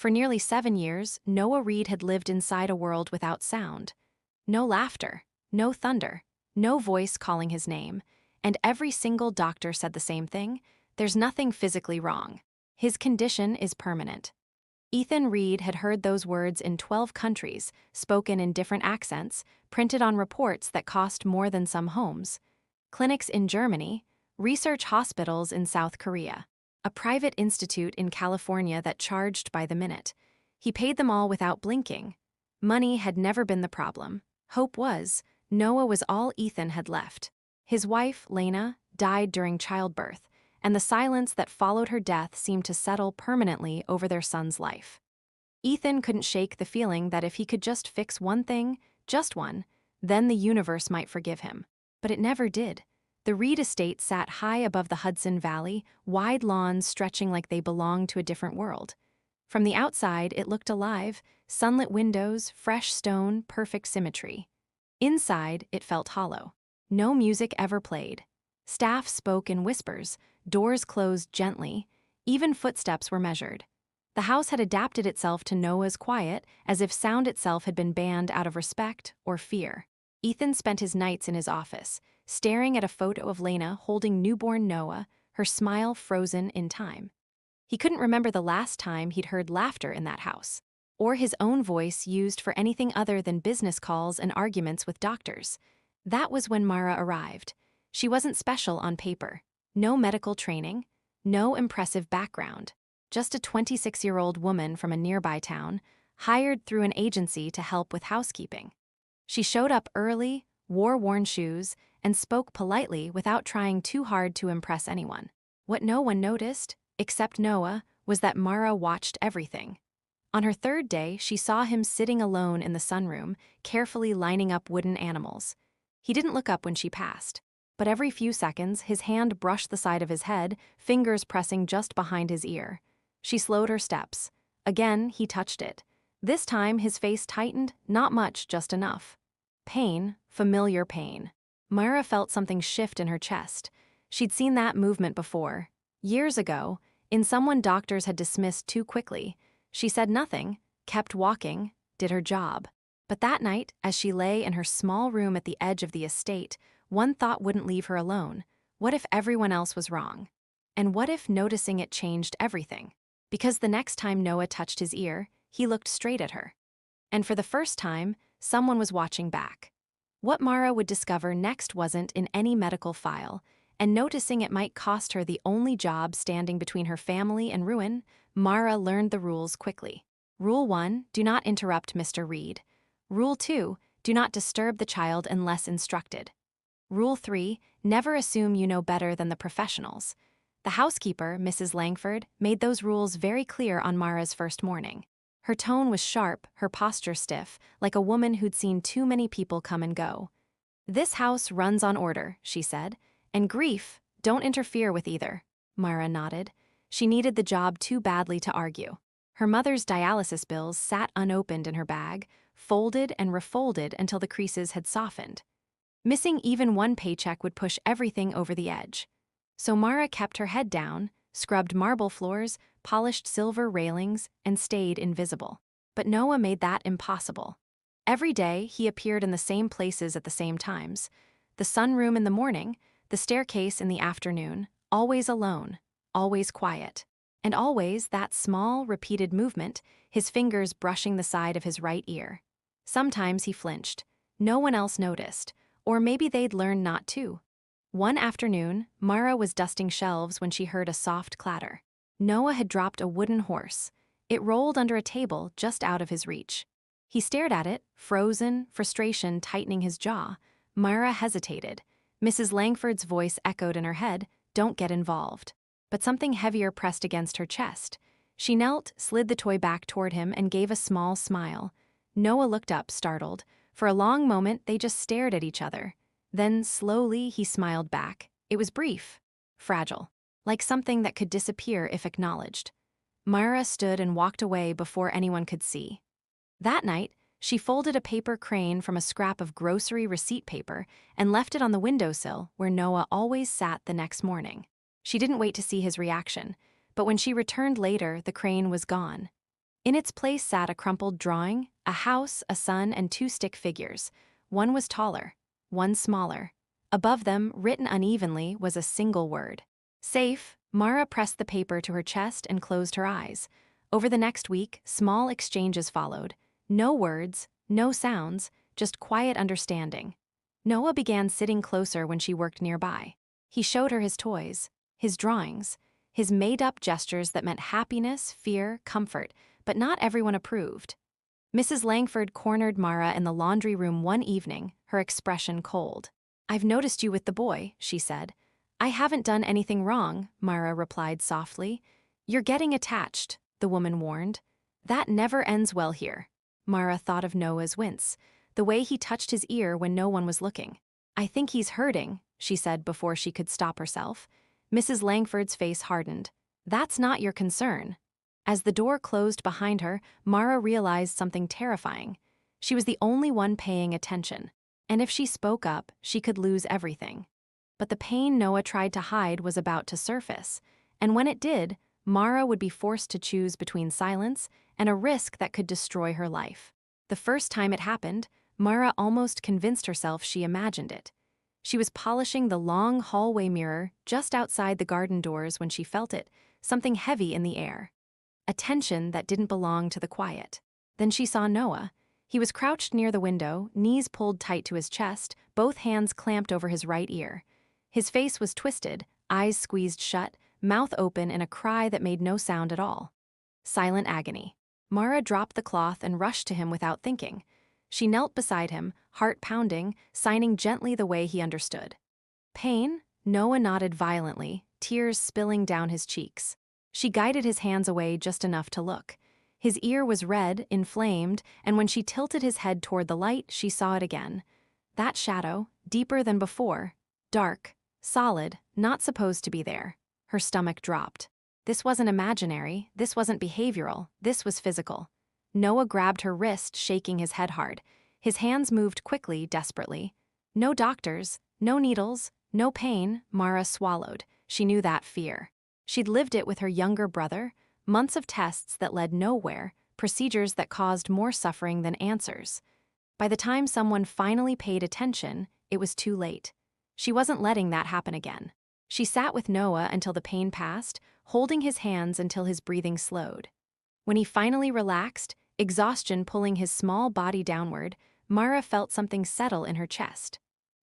For nearly 7 years, Noah Reed had lived inside a world without sound. No laughter, no thunder, no voice calling his name, and every single doctor said the same thing: there's nothing physically wrong. His condition is permanent. Ethan Reed had heard those words in 12 countries, spoken in different accents, printed on reports that cost more than some homes. Clinics in Germany, research hospitals in South Korea, a private institute in California that charged by the minute. He paid them all without blinking. Money had never been the problem. Hope was. Noah was all Ethan had left. His wife, Lena, died during childbirth, and the silence that followed her death seemed to settle permanently over their son's life. Ethan couldn't shake the feeling that if he could just fix one thing, just one, then the universe might forgive him. But it never did. The Reed estate sat high above the Hudson Valley, wide lawns stretching like they belonged to a different world. From the outside, it looked alive: sunlit windows, fresh stone, perfect symmetry. Inside, it felt hollow. No music ever played. Staff spoke in whispers, doors closed gently, even footsteps were measured. The house had adapted itself to Noah's quiet, as if sound itself had been banned out of respect or fear. Ethan spent his nights in his office, staring at a photo of Lena holding newborn Noah, her smile frozen in time. He couldn't remember the last time he'd heard laughter in that house, or his own voice used for anything other than business calls and arguments with doctors. That was when Mara arrived. She wasn't special on paper. No medical training, no impressive background. Just a 26-year-old woman from a nearby town, hired through an agency to help with housekeeping. She showed up early, wore worn shoes, and spoke politely without trying too hard to impress anyone. What no one noticed, except Noah, was that Mara watched everything. On her third day, she saw him sitting alone in the sunroom, carefully lining up wooden animals. He didn't look up when she passed, but every few seconds his hand brushed the side of his head, fingers pressing just behind his ear. She slowed her steps. Again, he touched it. This time, his face tightened, not much, just enough. Pain, familiar pain. Myra felt something shift in her chest. She'd seen that movement before. Years ago, in someone doctors had dismissed too quickly. She said nothing, kept walking, did her job. But that night, as she lay in her small room at the edge of the estate, one thought wouldn't leave her alone. What if everyone else was wrong? And what if noticing it changed everything? Because the next time Noah touched his ear, he looked straight at her. And for the first time, someone was watching back. What Mara would discover next wasn't in any medical file, and noticing it might cost her the only job standing between her family and ruin, Mara learned the rules quickly. Rule 1, do not interrupt Mr. Reed. Rule 2, do not disturb the child unless instructed. Rule 3, never assume you know better than the professionals. The housekeeper, Mrs. Langford, made those rules very clear on Mara's first morning. Her tone was sharp, her posture stiff, like a woman who'd seen too many people come and go. "This house runs on order," she said, "and grief, don't interfere with either." Mara nodded. She needed the job too badly to argue. Her mother's dialysis bills sat unopened in her bag, folded and refolded until the creases had softened. Missing even one paycheck would push everything over the edge. So Mara kept her head down, scrubbed marble floors, polished silver railings, and stayed invisible. But Noah made that impossible. Every day, he appeared in the same places at the same times. The sunroom in the morning, the staircase in the afternoon, always alone, always quiet. And always that small, repeated movement, his fingers brushing the side of his right ear. Sometimes he flinched. No one else noticed, or maybe they'd learned not to. One afternoon, Mara was dusting shelves when she heard a soft clatter. Noah had dropped a wooden horse. It rolled under a table just out of his reach. He stared at it, frozen, frustration tightening his jaw. Mara hesitated. Mrs. Langford's voice echoed in her head, "Don't get involved." But something heavier pressed against her chest. She knelt, slid the toy back toward him, and gave a small smile. Noah looked up, startled. For a long moment, they just stared at each other. Then, slowly, he smiled back. It was brief, fragile, like something that could disappear if acknowledged. Myra stood and walked away before anyone could see. That night, she folded a paper crane from a scrap of grocery receipt paper and left it on the windowsill where Noah always sat the next morning. She didn't wait to see his reaction, but when she returned later, the crane was gone. In its place sat a crumpled drawing, a house, a sun, and two stick figures. One was taller, one smaller. Above them, written unevenly, was a single word. Safe. Mara pressed the paper to her chest and closed her eyes. Over the next week, small exchanges followed. No words, no sounds, just quiet understanding. Noah began sitting closer when she worked nearby. He showed her his toys, his drawings, his made-up gestures that meant happiness, fear, comfort, but not everyone approved. Mrs. Langford cornered Mara in the laundry room one evening, her expression cold. "I've noticed you with the boy," she said. "I haven't done anything wrong," Mara replied softly. "You're getting attached," the woman warned. "That never ends well here." Mara thought of Noah's wince, the way he touched his ear when no one was looking. "I think he's hurting," she said before she could stop herself. Mrs. Langford's face hardened. "That's not your concern." As the door closed behind her, Mara realized something terrifying. She was the only one paying attention, and if she spoke up, she could lose everything. But the pain Noah tried to hide was about to surface, and when it did, Mara would be forced to choose between silence and a risk that could destroy her life. The first time it happened, Mara almost convinced herself she imagined it. She was polishing the long hallway mirror just outside the garden doors when she felt it, something heavy in the air. A tension that didn't belong to the quiet. Then she saw Noah. He was crouched near the window, knees pulled tight to his chest, both hands clamped over his right ear. His face was twisted, eyes squeezed shut, mouth open in a cry that made no sound at all. Silent agony. Mara dropped the cloth and rushed to him without thinking. She knelt beside him, heart pounding, signing gently the way he understood. "Pain?" Noah nodded violently, tears spilling down his cheeks. She guided his hands away just enough to look. His ear was red, inflamed, and when she tilted his head toward the light, she saw it again. That shadow, deeper than before, dark, solid, not supposed to be there. Her stomach dropped. This wasn't imaginary, this wasn't behavioral, this was physical. Noah grabbed her wrist, shaking his head hard. His hands moved quickly, desperately. No doctors, no needles, no pain. Mara swallowed. She knew that fear. She'd lived it with her younger brother, months of tests that led nowhere, procedures that caused more suffering than answers. By the time someone finally paid attention, it was too late. She wasn't letting that happen again. She sat with Noah until the pain passed, holding his hands until his breathing slowed. When he finally relaxed, exhaustion pulling his small body downward, Mara felt something settle in her chest.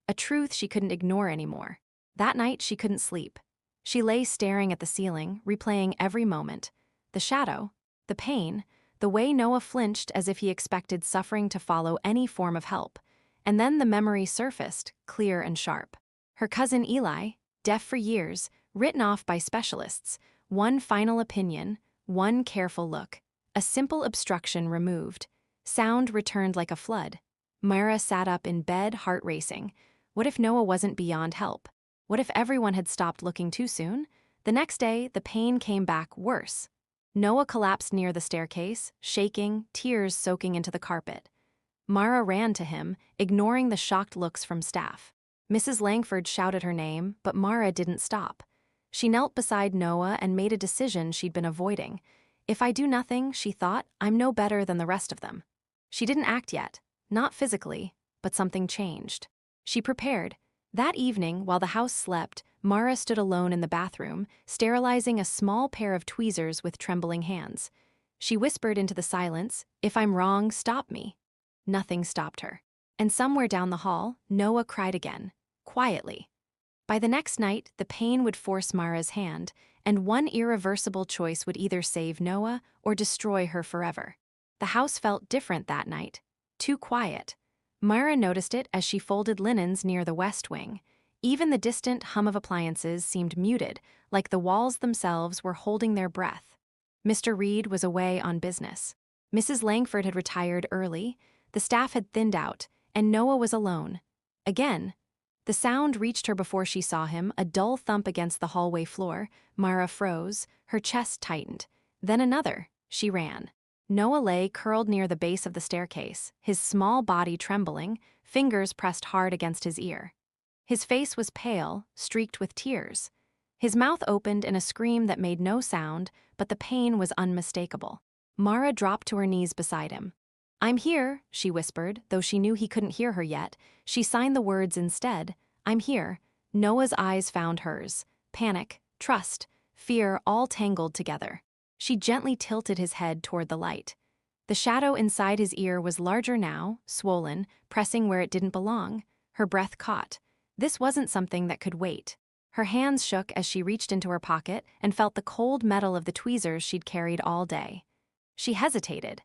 A truth she couldn't ignore anymore. That night she couldn't sleep. She lay staring at the ceiling, replaying every moment. The shadow, the pain, the way Noah flinched as if he expected suffering to follow any form of help. And then the memory surfaced, clear and sharp. Her cousin Eli, deaf for years, written off by specialists, one final opinion, one careful look. A simple obstruction removed. Sound returned like a flood. Mara sat up in bed, heart racing. What if Noah wasn't beyond help? What if everyone had stopped looking too soon? The next day, the pain came back worse. Noah collapsed near the staircase, shaking, tears soaking into the carpet. Mara ran to him, ignoring the shocked looks from staff. Mrs. Langford shouted her name, but Mara didn't stop. She knelt beside Noah and made a decision she'd been avoiding. If I do nothing, she thought, I'm no better than the rest of them. She didn't act yet, not physically, but something changed. She prepared. That evening, while the house slept, Mara stood alone in the bathroom, sterilizing a small pair of tweezers with trembling hands. She whispered into the silence, "If I'm wrong, stop me." Nothing stopped her. And somewhere down the hall, Noah cried again, quietly. By the next night, the pain would force Mara's hand, and one irreversible choice would either save Noah or destroy her forever. The house felt different that night, too quiet. Mara noticed it as she folded linens near the west wing. Even the distant hum of appliances seemed muted, like the walls themselves were holding their breath. Mr. Reed was away on business. Mrs. Langford had retired early, the staff had thinned out, and Noah was alone. Again. The sound reached her before she saw him, a dull thump against the hallway floor. Mara froze, her chest tightened. Then another. She ran. Noah lay curled near the base of the staircase, his small body trembling, fingers pressed hard against his ear. His face was pale, streaked with tears. His mouth opened in a scream that made no sound, but the pain was unmistakable. Mara dropped to her knees beside him. "I'm here," she whispered, though she knew he couldn't hear her yet. She signed the words instead. "I'm here." Noah's eyes found hers. Panic, trust, fear all tangled together. She gently tilted his head toward the light. The shadow inside his ear was larger now, swollen, pressing where it didn't belong. Her breath caught. This wasn't something that could wait. Her hands shook as she reached into her pocket and felt the cold metal of the tweezers she'd carried all day. She hesitated.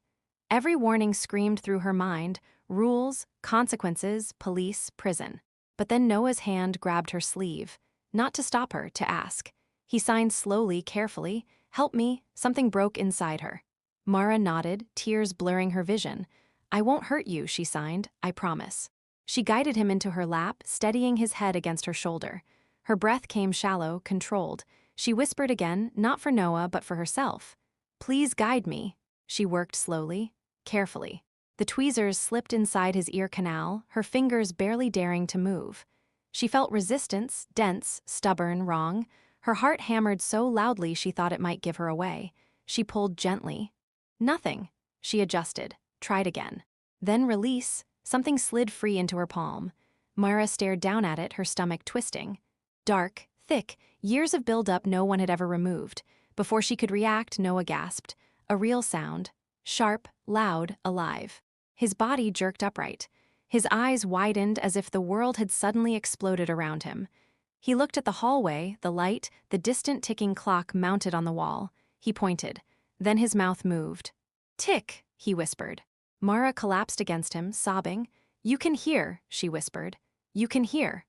Every warning screamed through her mind: rules, consequences, police, prison. But then Noah's hand grabbed her sleeve. Not to stop her, to ask. He signed slowly, carefully. "Help me." Something broke inside her. Mara nodded, tears blurring her vision. "I won't hurt you," she signed. "I promise." She guided him into her lap, steadying his head against her shoulder. Her breath came shallow, controlled. She whispered again, not for Noah, but for herself. "Please guide me." She worked slowly, carefully. The tweezers slipped inside his ear canal, her fingers barely daring to move. She felt resistance, dense, stubborn, wrong. Her heart hammered so loudly she thought it might give her away. She pulled gently. Nothing. She adjusted, tried again. Then release. Something slid free into her palm. Mara stared down at it, her stomach twisting. Dark, thick, years of buildup no one had ever removed. Before she could react, Noah gasped. A real sound. Sharp, loud, alive. His body jerked upright. His eyes widened as if the world had suddenly exploded around him. He looked at the hallway, the light, the distant ticking clock mounted on the wall. He pointed. Then his mouth moved. "Tick," he whispered. Mara collapsed against him, sobbing. "You can hear," she whispered. "You can hear."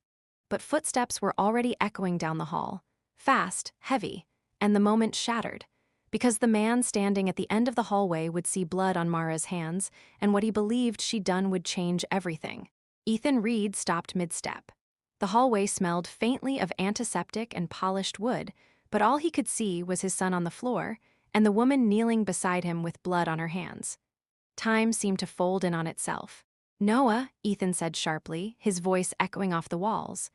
But footsteps were already echoing down the hall. Fast, heavy, and the moment shattered. Because the man standing at the end of the hallway would see blood on Mara's hands, and what he believed she'd done would change everything. Ethan Reed stopped mid-step. The hallway smelled faintly of antiseptic and polished wood, but all he could see was his son on the floor, and the woman kneeling beside him with blood on her hands. Time seemed to fold in on itself. "Noah," Ethan said sharply, his voice echoing off the walls.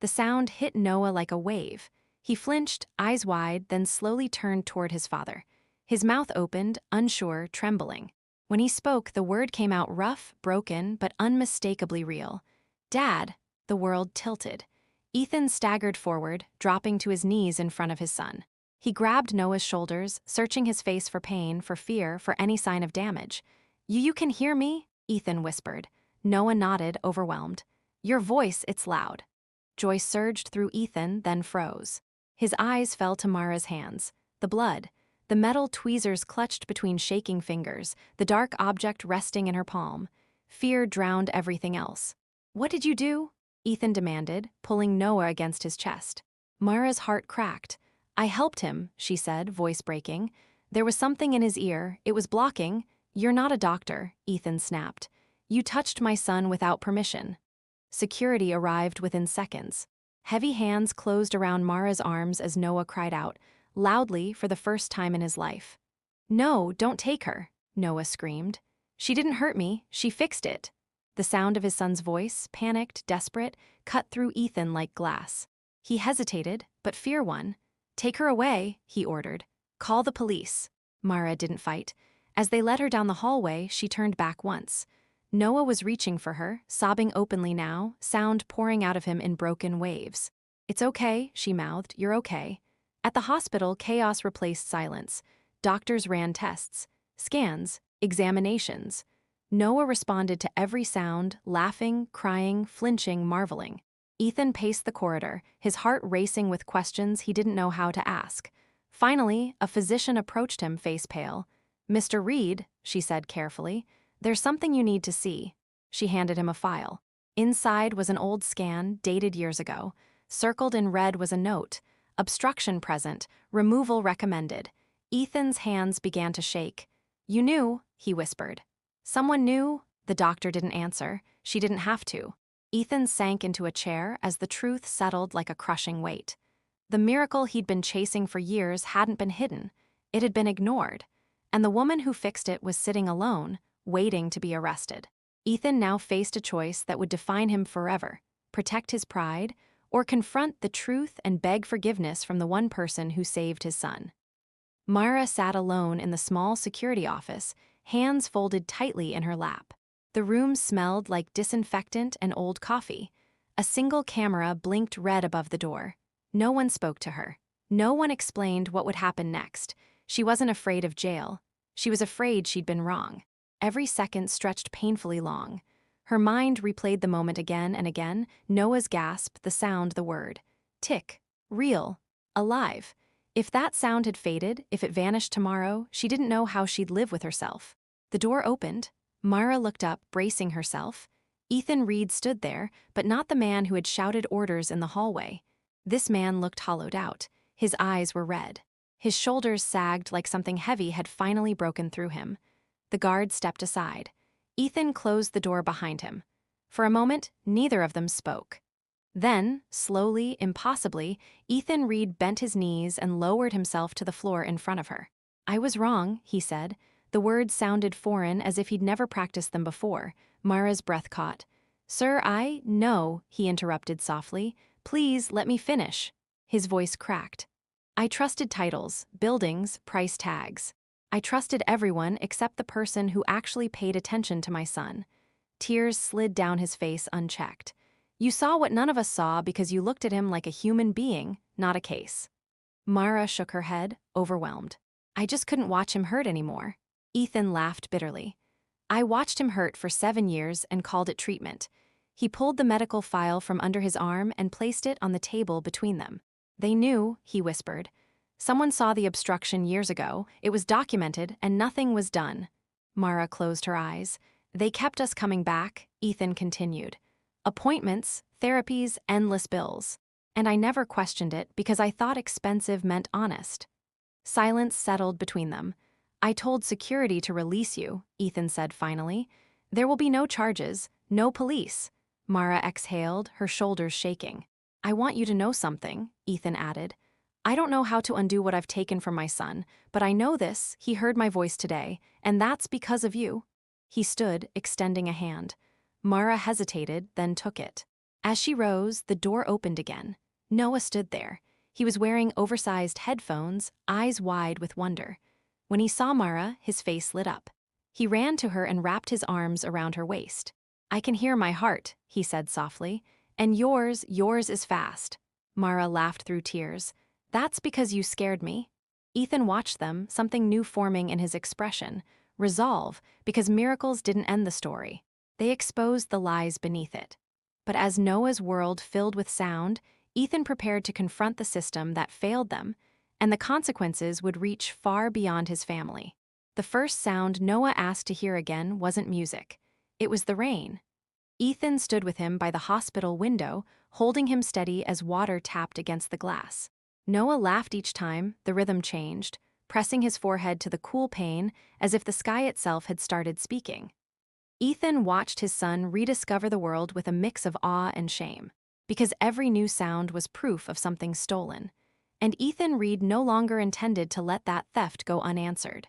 The sound hit Noah like a wave. He flinched, eyes wide, then slowly turned toward his father. His mouth opened, unsure, trembling. When he spoke, the word came out rough, broken, but unmistakably real. "Dad." The world tilted. Ethan staggered forward, dropping to his knees in front of his son. He grabbed Noah's shoulders, searching his face for pain, for fear, for any sign of damage. You can hear me?" Ethan whispered. Noah nodded, overwhelmed. "Your voice, it's loud." Joy surged through Ethan, then froze. His eyes fell to Mara's hands. The blood. The metal tweezers clutched between shaking fingers, the dark object resting in her palm. Fear drowned everything else. "What did you do?" Ethan demanded, pulling Noah against his chest. Mara's heart cracked. "I helped him," she said, voice breaking. "There was something in his ear. It was blocking." "You're not a doctor," Ethan snapped. "You touched my son without permission." Security arrived within seconds. Heavy hands closed around Mara's arms as Noah cried out, loudly for the first time in his life. "No, don't take her," Noah screamed. "She didn't hurt me, she fixed it." The sound of his son's voice, panicked, desperate, cut through Ethan like glass. He hesitated, but fear won. "Take her away," he ordered. "Call the police." Mara didn't fight. As they led her down the hallway, she turned back once. Noah was reaching for her, sobbing openly now, sound pouring out of him in broken waves. "It's okay," she mouthed, "you're okay." At the hospital, chaos replaced silence. Doctors ran tests, scans, examinations. Noah responded to every sound, laughing, crying, flinching, marveling. Ethan paced the corridor, his heart racing with questions he didn't know how to ask. Finally, a physician approached him, face pale. "Mr. Reed," she said carefully, "there's something you need to see." She handed him a file. Inside was an old scan, dated years ago. Circled in red was a note. "Obstruction present, removal recommended." Ethan's hands began to shake. "You knew," he whispered. "Someone knew?" The doctor didn't answer. She didn't have to. Ethan sank into a chair as the truth settled like a crushing weight. The miracle he'd been chasing for years hadn't been hidden. It had been ignored. And the woman who fixed it was sitting alone, waiting to be arrested. Ethan now faced a choice that would define him forever: protect his pride, or confront the truth and beg forgiveness from the one person who saved his son. Mara sat alone in the small security office, hands folded tightly in her lap. The room smelled like disinfectant and old coffee. A single camera blinked red above the door. No one spoke to her. No one explained what would happen next. She wasn't afraid of jail. She was afraid she'd been wrong. Every second stretched painfully long. Her mind replayed the moment again and again, Noah's gasp, the sound, the word. Tick. Real. Alive. If that sound had faded, if it vanished tomorrow, she didn't know how she'd live with herself. The door opened. Mara looked up, bracing herself. Ethan Reed stood there, but not the man who had shouted orders in the hallway. This man looked hollowed out. His eyes were red. His shoulders sagged like something heavy had finally broken through him. The guard stepped aside. Ethan closed the door behind him. For a moment, neither of them spoke. Then, slowly, impossibly, Ethan Reed bent his knees and lowered himself to the floor in front of her. "I was wrong," he said. The words sounded foreign, as if he'd never practiced them before. Mara's breath caught. "Sir, No," he interrupted softly. "Please, let me finish." His voice cracked. "I trusted titles, buildings, price tags. I trusted everyone except the person who actually paid attention to my son." Tears slid down his face unchecked. "You saw what none of us saw because you looked at him like a human being, not a case." Mara shook her head, overwhelmed. "I just couldn't watch him hurt anymore." Ethan laughed bitterly. "I watched him hurt for 7 years and called it treatment." He pulled the medical file from under his arm and placed it on the table between them. "They knew," he whispered. "Someone saw the obstruction years ago, it was documented, and nothing was done." Mara closed her eyes. "They kept us coming back," Ethan continued. "Appointments, therapies, endless bills. And I never questioned it because I thought expensive meant honest." Silence settled between them. "I told security to release you," Ethan said finally. "There will be no charges, no police." Mara exhaled, her shoulders shaking. "I want you to know something," Ethan added. "I don't know how to undo what I've taken from my son, but I know this, he heard my voice today, and that's because of you." He stood, extending a hand. Mara hesitated, then took it. As she rose, the door opened again. Noah stood there. He was wearing oversized headphones, eyes wide with wonder. When he saw Mara, his face lit up. He ran to her and wrapped his arms around her waist. "I can hear my heart," he said softly. "And yours is fast." Mara laughed through tears. "That's because you scared me." Ethan watched them, something new forming in his expression. Resolve, because miracles didn't end the story. They exposed the lies beneath it. But as Noah's world filled with sound, Ethan prepared to confront the system that failed them, and the consequences would reach far beyond his family. The first sound Noah asked to hear again wasn't music. It was the rain. Ethan stood with him by the hospital window, holding him steady as water tapped against the glass. Noah laughed each time the rhythm changed, pressing his forehead to the cool pane as if the sky itself had started speaking. Ethan watched his son rediscover the world with a mix of awe and shame, because every new sound was proof of something stolen. And Ethan Reed no longer intended to let that theft go unanswered.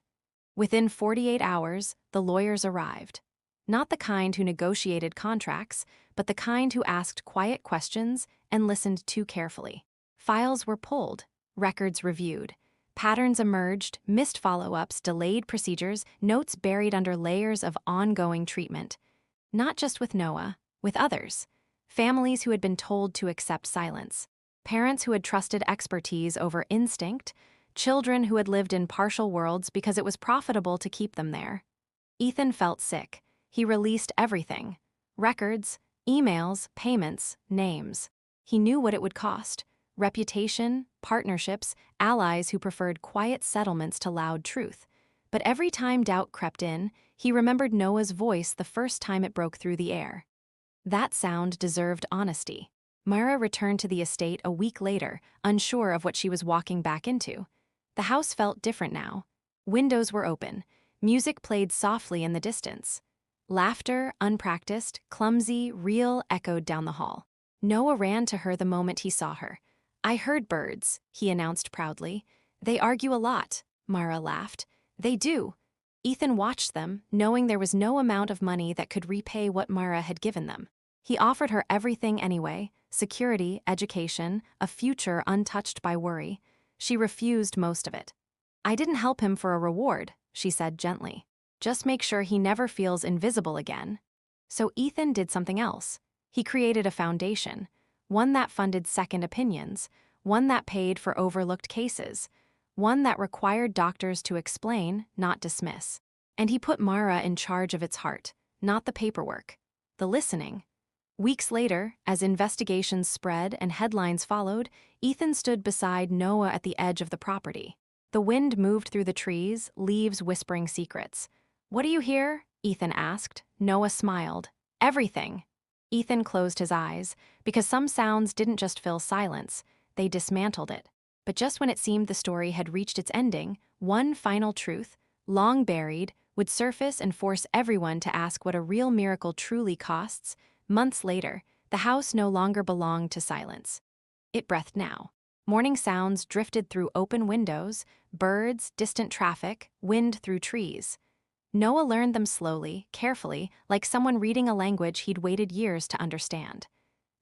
Within 48 hours, the lawyers arrived. Not the kind who negotiated contracts, but the kind who asked quiet questions and listened too carefully. Files were pulled, records reviewed. Patterns emerged, missed follow-ups, delayed procedures, notes buried under layers of ongoing treatment. Not just with Noah, with others. Families who had been told to accept silence. Parents who had trusted expertise over instinct. Children who had lived in partial worlds because it was profitable to keep them there. Ethan felt sick. He released everything. Records, emails, payments, names. He knew what it would cost. Reputation, partnerships, allies who preferred quiet settlements to loud truth. But every time doubt crept in, he remembered Noah's voice the first time it broke through the air. That sound deserved honesty. Mara returned to the estate a week later, unsure of what she was walking back into. The house felt different now. Windows were open. Music played softly in the distance. Laughter, unpracticed, clumsy, real, echoed down the hall. Noah ran to her the moment he saw her. "I heard birds," he announced proudly. "They argue a lot," Mara laughed. "They do." Ethan watched them, knowing there was no amount of money that could repay what Mara had given them. He offered her everything anyway: security, education, a future untouched by worry. She refused most of it. I didn't help him for a reward, she said gently. Just make sure he never feels invisible again. So Ethan did something else. He created a foundation, one that funded second opinions, one that paid for overlooked cases, one that required doctors to explain, not dismiss. And he put Mara in charge of its heart, not the paperwork, the listening. Weeks later, as investigations spread and headlines followed, Ethan stood beside Noah at the edge of the property. The wind moved through the trees, leaves whispering secrets. "What do you hear?" Ethan asked. Noah smiled. "Everything." Ethan closed his eyes, because some sounds didn't just fill silence, they dismantled it. But just when it seemed the story had reached its ending, one final truth, long buried, would surface and force everyone to ask what a real miracle truly costs. Months later, the house no longer belonged to silence. It breathed now. Morning sounds drifted through open windows, birds, distant traffic, wind through trees. Noah learned them slowly, carefully, like someone reading a language he'd waited years to understand.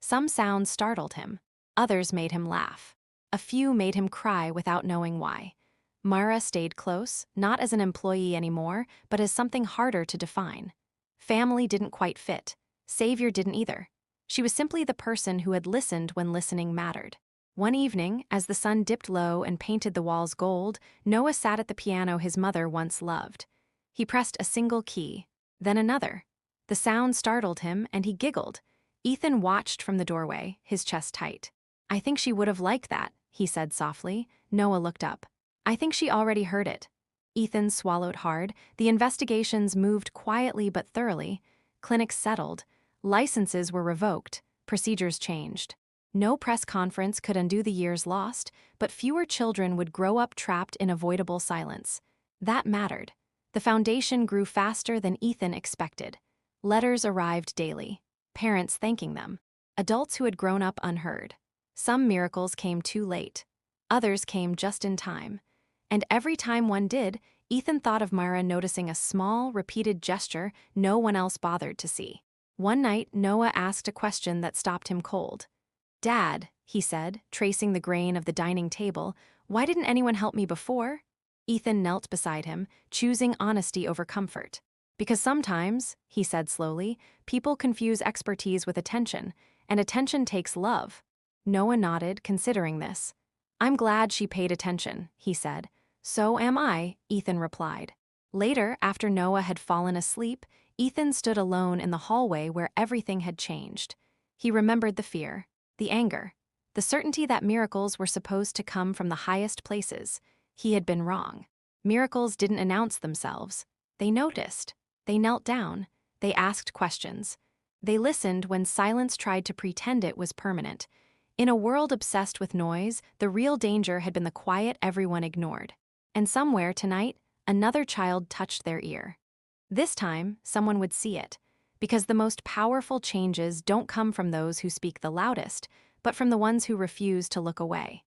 Some sounds startled him. Others made him laugh. A few made him cry without knowing why. Mara stayed close, not as an employee anymore, but as something harder to define. Family didn't quite fit. Savior didn't either. She was simply the person who had listened when listening mattered. One evening, as the sun dipped low and painted the walls gold, Noah sat at the piano his mother once loved. He pressed a single key, then another. The sound startled him, and he giggled. Ethan watched from the doorway, his chest tight. "I think she would have liked that," he said softly. Noah looked up. "I think she already heard it." Ethan swallowed hard. The investigations moved quietly but thoroughly. Clinics settled. Licenses were revoked. Procedures changed. No press conference could undo the years lost, but fewer children would grow up trapped in avoidable silence. That mattered. The foundation grew faster than Ethan expected. Letters arrived daily. Parents thanking them. Adults who had grown up unheard. Some miracles came too late. Others came just in time. And every time one did, Ethan thought of Myra noticing a small, repeated gesture no one else bothered to see. One night, Noah asked a question that stopped him cold. "Dad," he said, tracing the grain of the dining table, "why didn't anyone help me before?" Ethan knelt beside him, choosing honesty over comfort. "Because sometimes," he said slowly, "people confuse expertise with attention, and attention takes love." Noah nodded, considering this. "I'm glad she paid attention," he said. "So am I," Ethan replied. Later, after Noah had fallen asleep, Ethan stood alone in the hallway where everything had changed. He remembered the fear, the anger, the certainty that miracles were supposed to come from the highest places. He had been wrong. Miracles didn't announce themselves. They noticed. They knelt down. They asked questions. They listened when silence tried to pretend it was permanent. In a world obsessed with noise, the real danger had been the quiet everyone ignored. And somewhere tonight, another child touched their ear. This time, someone would see it, because the most powerful changes don't come from those who speak the loudest, but from the ones who refuse to look away.